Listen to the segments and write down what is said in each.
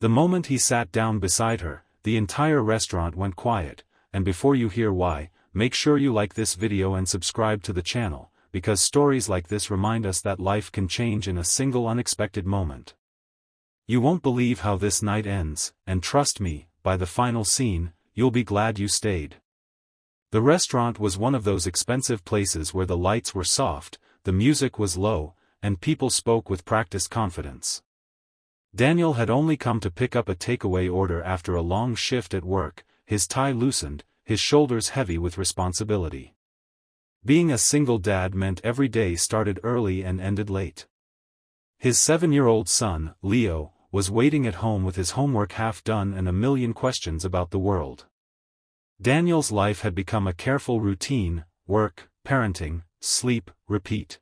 The moment he sat down beside her, the entire restaurant went quiet, and before you hear why, make sure you like this video and subscribe to the channel, because stories like this remind us that life can change in a single unexpected moment. You won't believe how this night ends, and trust me, by the final scene, you'll be glad you stayed. The restaurant was one of those expensive places where the lights were soft, the music was low, and people spoke with practiced confidence. Daniel had only come to pick up a takeaway order after a long shift at work, his tie loosened, his shoulders heavy with responsibility. Being a single dad meant every day started early and ended late. His 7-year-old son, Leo, was waiting at home with his homework half done and a million questions about the world. Daniel's life had become a careful routine: work, parenting, sleep, repeat.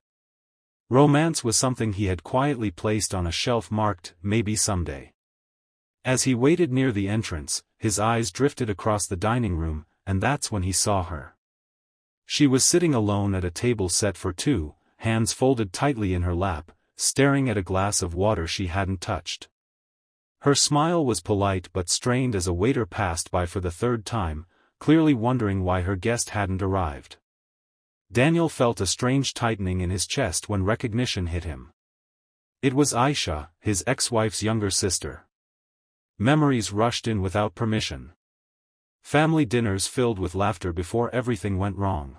Romance was something he had quietly placed on a shelf marked, maybe someday. As he waited near the entrance, his eyes drifted across the dining room, and that's when he saw her. She was sitting alone at a table set for two, hands folded tightly in her lap, staring at a glass of water she hadn't touched. Her smile was polite but strained as a waiter passed by for the third time, clearly wondering why her guest hadn't arrived. Daniel felt a strange tightening in his chest when recognition hit him. It was Aisha, his ex-wife's younger sister. Memories rushed in without permission. Family dinners filled with laughter before everything went wrong.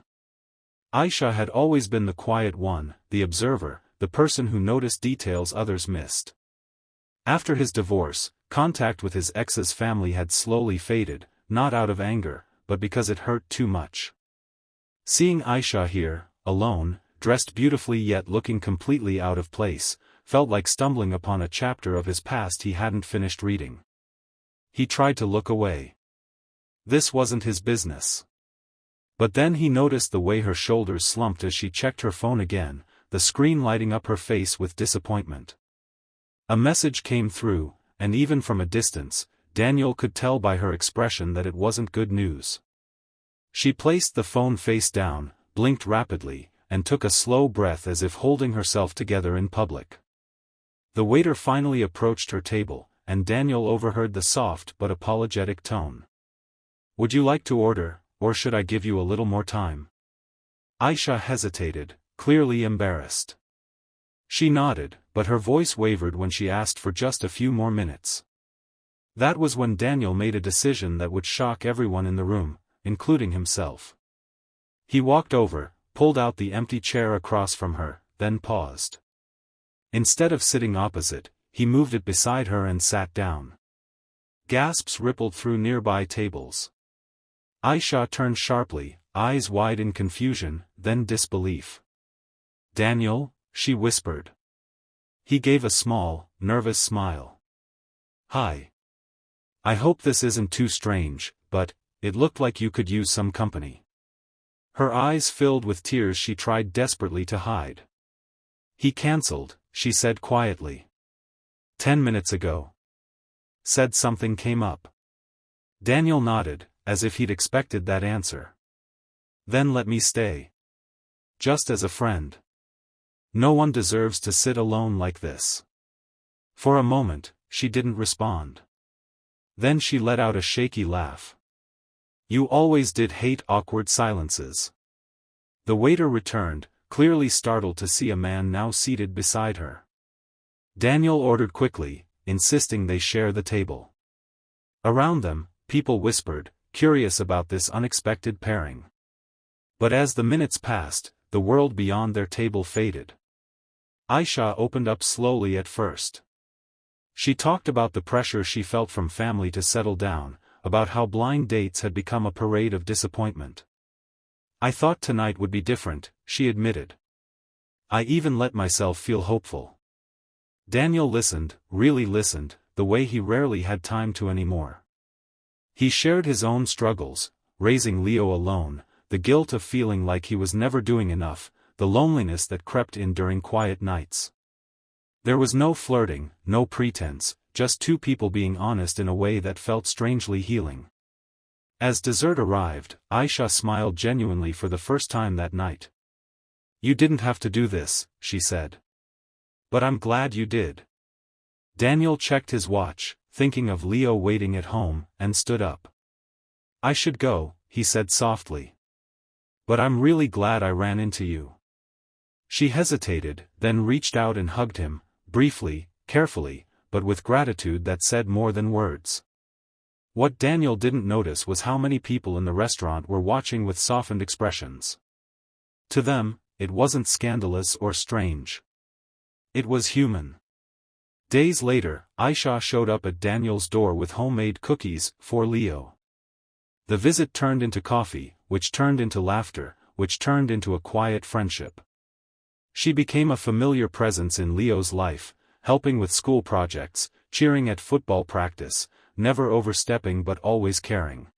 Aisha had always been the quiet one, the observer, the person who noticed details others missed. After his divorce, contact with his ex's family had slowly faded, not out of anger, but because it hurt too much. Seeing Aisha here, alone, dressed beautifully yet looking completely out of place, felt like stumbling upon a chapter of his past he hadn't finished reading. He tried to look away. This wasn't his business. But then he noticed the way her shoulders slumped as she checked her phone again, the screen lighting up her face with disappointment. A message came through, and even from a distance, Daniel could tell by her expression that it wasn't good news. She placed the phone face down, blinked rapidly, and took a slow breath as if holding herself together in public. The waiter finally approached her table, and Daniel overheard the soft but apologetic tone. "Would you like to order, or should I give you a little more time?" Aisha hesitated, clearly embarrassed. She nodded, but her voice wavered when she asked for just a few more minutes. That was when Daniel made a decision that would shock everyone in the room, including himself. He walked over, pulled out the empty chair across from her, then paused. Instead of sitting opposite, he moved it beside her and sat down. Gasps rippled through nearby tables. Aisha turned sharply, eyes wide in confusion, then disbelief. "Daniel?" she whispered. He gave a small, nervous smile. "Hi. I hope this isn't too strange, but it looked like you could use some company." Her eyes filled with tears she tried desperately to hide. "He cancelled," she said quietly. 10 minutes ago. Said something came up." Daniel nodded, as if he'd expected that answer. "Then let me stay. Just as a friend. No one deserves to sit alone like this." For a moment, she didn't respond. Then she let out a shaky laugh. "You always did hate awkward silences." The waiter returned, clearly startled to see a man now seated beside her. Daniel ordered quickly, insisting they share the table. Around them, people whispered, curious about this unexpected pairing. But as the minutes passed, the world beyond their table faded. Aisha opened up slowly at first. She talked about the pressure she felt from family to settle down, about how blind dates had become a parade of disappointment. "I thought tonight would be different," she admitted. "I even let myself feel hopeful." Daniel listened, really listened, the way he rarely had time to anymore. He shared his own struggles, raising Leo alone, the guilt of feeling like he was never doing enough, the loneliness that crept in during quiet nights. There was no flirting, no pretense, just two people being honest in a way that felt strangely healing. As dessert arrived, Aisha smiled genuinely for the first time that night. "You didn't have to do this," she said. "But I'm glad you did." Daniel checked his watch, thinking of Leo waiting at home, and stood up. "I should go," he said softly. "But I'm really glad I ran into you." She hesitated, then reached out and hugged him, briefly, carefully, but with gratitude that said more than words. What Daniel didn't notice was how many people in the restaurant were watching with softened expressions. To them, it wasn't scandalous or strange. It was human. Days later, Aisha showed up at Daniel's door with homemade cookies for Leo. The visit turned into coffee, which turned into laughter, which turned into a quiet friendship. She became a familiar presence in Leo's life, helping with school projects, cheering at football practice, never overstepping but always caring.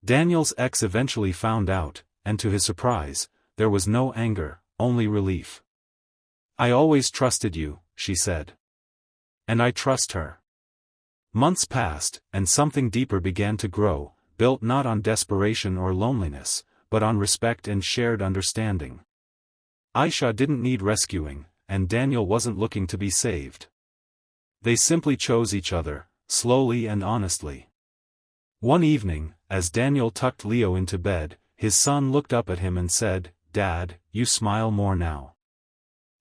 Daniel's ex eventually found out, and to his surprise, there was no anger, only relief. "I always trusted you," she said. "And I trust her." Months passed, and something deeper began to grow, built not on desperation or loneliness, but on respect and shared understanding. Aisha didn't need rescuing, and Daniel wasn't looking to be saved. They simply chose each other, slowly and honestly. One evening, as Daniel tucked Leo into bed, his son looked up at him and said, "Dad, you smile more now."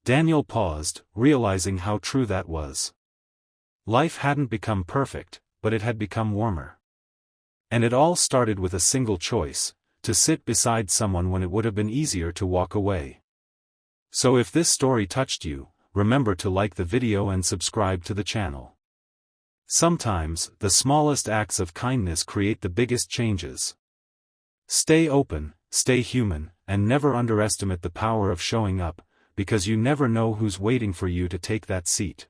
Daniel paused, realizing how true that was. Life hadn't become perfect, but it had become warmer. And it all started with a single choice: to sit beside someone when it would have been easier to walk away. So if this story touched you, remember to like the video and subscribe to the channel. Sometimes, the smallest acts of kindness create the biggest changes. Stay open, stay human, and never underestimate the power of showing up, because you never know who's waiting for you to take that seat.